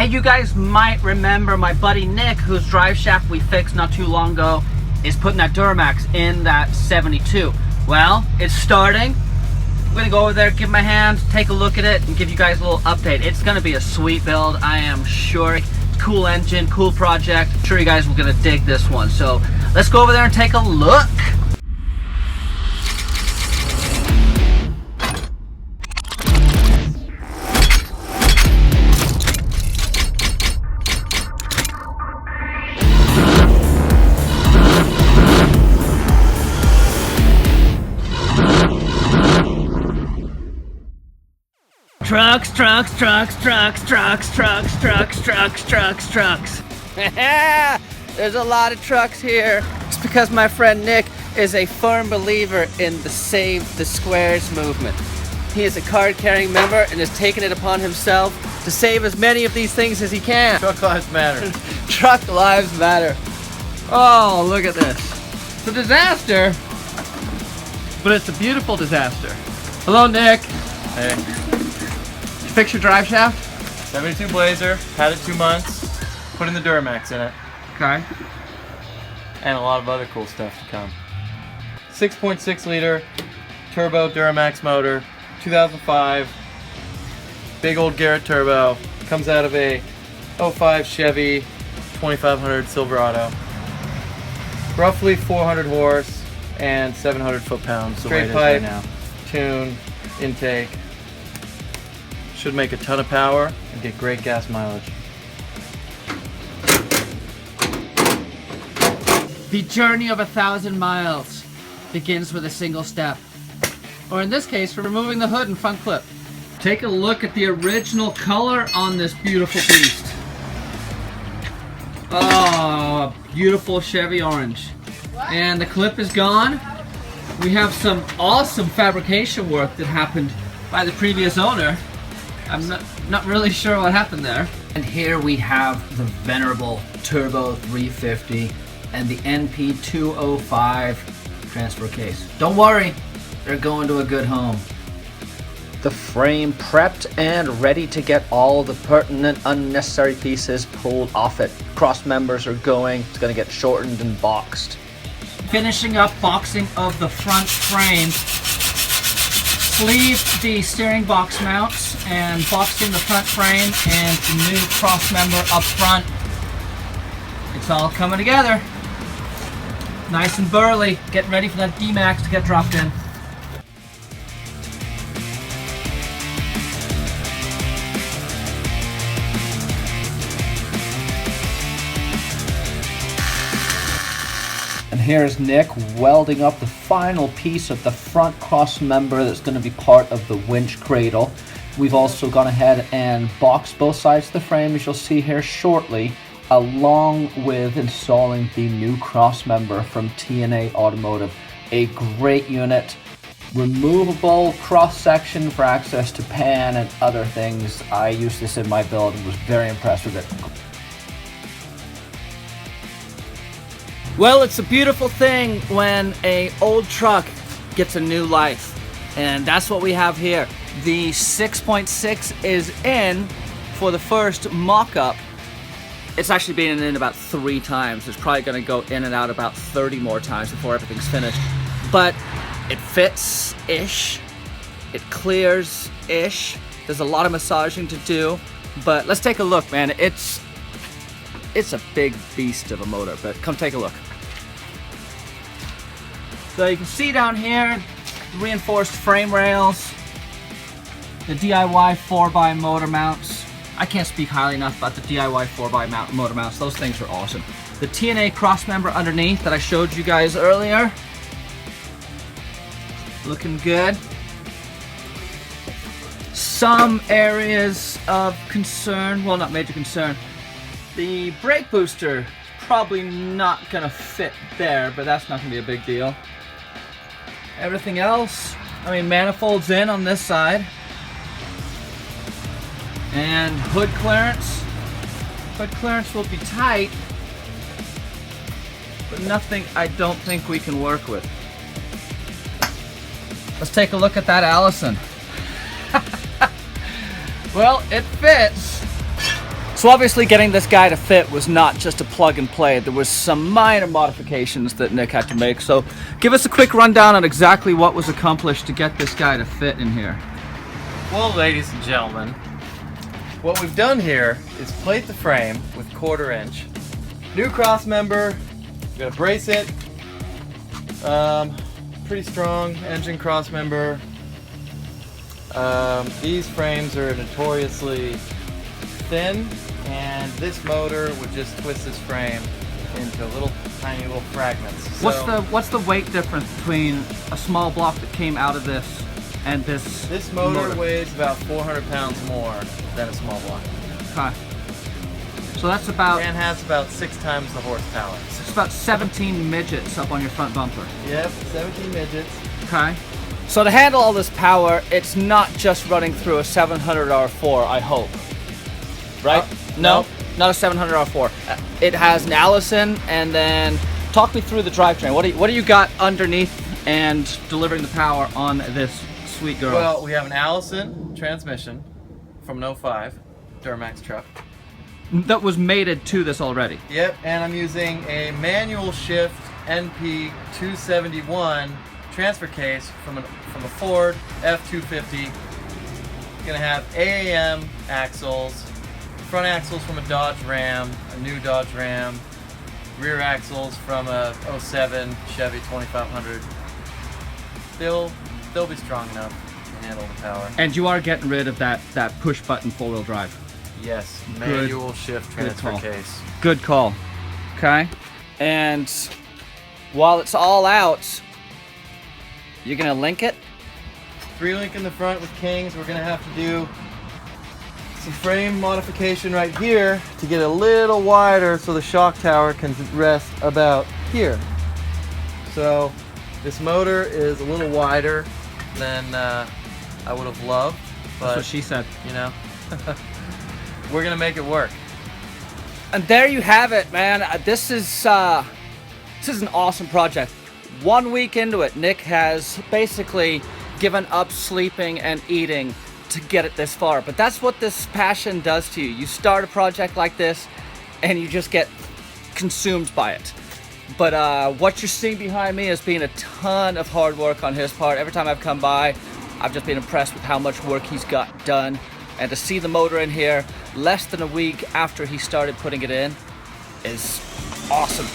Hey, you guys might remember my buddy Nick, whose drive shaft we fixed not too long ago, is putting that Duramax in that 72. Well, it's starting. I'm gonna go over there, give him a hand, take a look at it, and give you guys a little update. It's gonna be a sweet build, I am sure. Cool engine, cool project. I'm sure you guys are gonna dig this one. So let's go over there and take a look. Trucks, trucks, trucks, trucks, trucks, trucks, trucks, trucks, trucks, trucks. There's a lot of trucks here. It's because my friend Nick is a firm believer in the Save the Squares movement. He is a card-carrying member and has taken it upon himself to save as many of these things as he can. Truck lives matter. Truck lives matter. Oh, look at this. It's a disaster, but it's a beautiful disaster. Hello, Nick. Hey. Fix your drive shaft? 72 Blazer, had it 2 months, put in the Duramax in it. Okay. And a lot of other cool stuff to come. 6.6 liter turbo Duramax motor, 2005, big old Garrett turbo, comes out of a 05 Chevy 2500 Silverado. Roughly 400 horse and 700 foot-pounds. Straight pipe, right now. Tune, intake. Should make a ton of power and get great gas mileage. The journey of 1,000 miles begins with a single step. Or in this case, for removing the hood and front clip. Take a look at the original color on this beautiful beast. Oh, beautiful Chevy orange. And the clip is gone. We have some awesome fabrication work that happened by the previous owner. I'm not really sure what happened there. And here we have the venerable Turbo 350 and the NP 205 transfer case. Don't worry, they're going to a good home. The frame prepped and ready to get all the pertinent unnecessary pieces pulled off it. Cross members are going, it's going to get shortened and boxed. Finishing up boxing of the front frame. Sleeved the steering box mounts and boxed in the front frame and the new cross member up front. It's all coming together. Nice and burly. Getting ready for that D-Max to get dropped in. And here's Nick welding up the final piece of the front cross member that's going to be part of the winch cradle. We've also gone ahead and boxed both sides of the frame, as you'll see here shortly, along with installing the new cross member from TNA Automotive. A great unit. Removable cross section for access to pan and other things. I used this in my build and was very impressed with it. Well, it's a beautiful thing when an old truck gets a new life, and that's what we have here. The 6.6 is in for the first mock-up. It's actually been in about 3 times. It's probably going to go in and out about 30 more times before everything's finished. But it fits-ish, it clears-ish. There's a lot of massaging to do, but let's take a look, man. It's a big beast of a motor, but come take a look. So you can see down here, reinforced frame rails, the DIY 4x motor mounts. I can't speak highly enough about the DIY 4x motor mounts. Those things are awesome. The TNA cross member underneath that I showed you guys earlier. Looking good. Some areas of concern, well, not major concern. The brake booster probably not gonna fit there, but that's not gonna be a big deal. Everything else, I mean, manifolds in on this side. And hood clearance. Hood clearance will be tight, but nothing I don't think we can work with. Let's take a look at that Allison. Well, it fits. So obviously getting this guy to fit was not just a plug and play. There was some minor modifications that Nick had to make. So give us a quick rundown on exactly what was accomplished to get this guy to fit in here. Well, ladies and gentlemen, what we've done here is plate the frame with 1/4 inch. New cross member, we're gonna brace it. Pretty strong engine cross member. These frames are notoriously thin, and this motor would just twist this frame into tiny little fragments. What's the weight difference between a small block that came out of this and this? This motor weighs about 400 pounds more than a small block. Okay. So that's about... And has about 6 times the horsepower. So it's about 17 midgets up on your front bumper. Yep, 17 midgets. Okay. So to handle all this power, it's not just running through a 700 R4, I hope. Right? No, not a 700 R4. It has an Allison, and then talk me through the drivetrain. What do you got underneath and delivering the power on this sweet girl? Well, we have an Allison transmission from an 05 Duramax truck. That was mated to this already. Yep, and I'm using a manual shift NP 271 transfer case from a Ford F250. Gonna have AAM axles, front axles from a Dodge Ram, a new Dodge Ram, rear axles from a 07 Chevy 2500. They'll be strong enough to handle the power. And you are getting rid of that push button 4-wheel drive. Yes, manual shift transfer case. Good call. Okay. And while it's all out, you're gonna link it? 3-link in the front with Kings. We're gonna have to do some frame modification right here to get a little wider so the shock tower can rest about here. So this motor is a little wider than I would have loved, but that's what she said. You know, we're gonna make it work. And there you have it, man. This is an awesome project. 1 week into it, Nick has basically given up sleeping and eating to get it this far. But that's what this passion does to you. You start a project like this and you just get consumed by it. But what you're seeing behind me has been a ton of hard work on his part. Every time I've come by, I've just been impressed with how much work he's got done. And to see the motor in here less than a week after he started putting it in is awesome.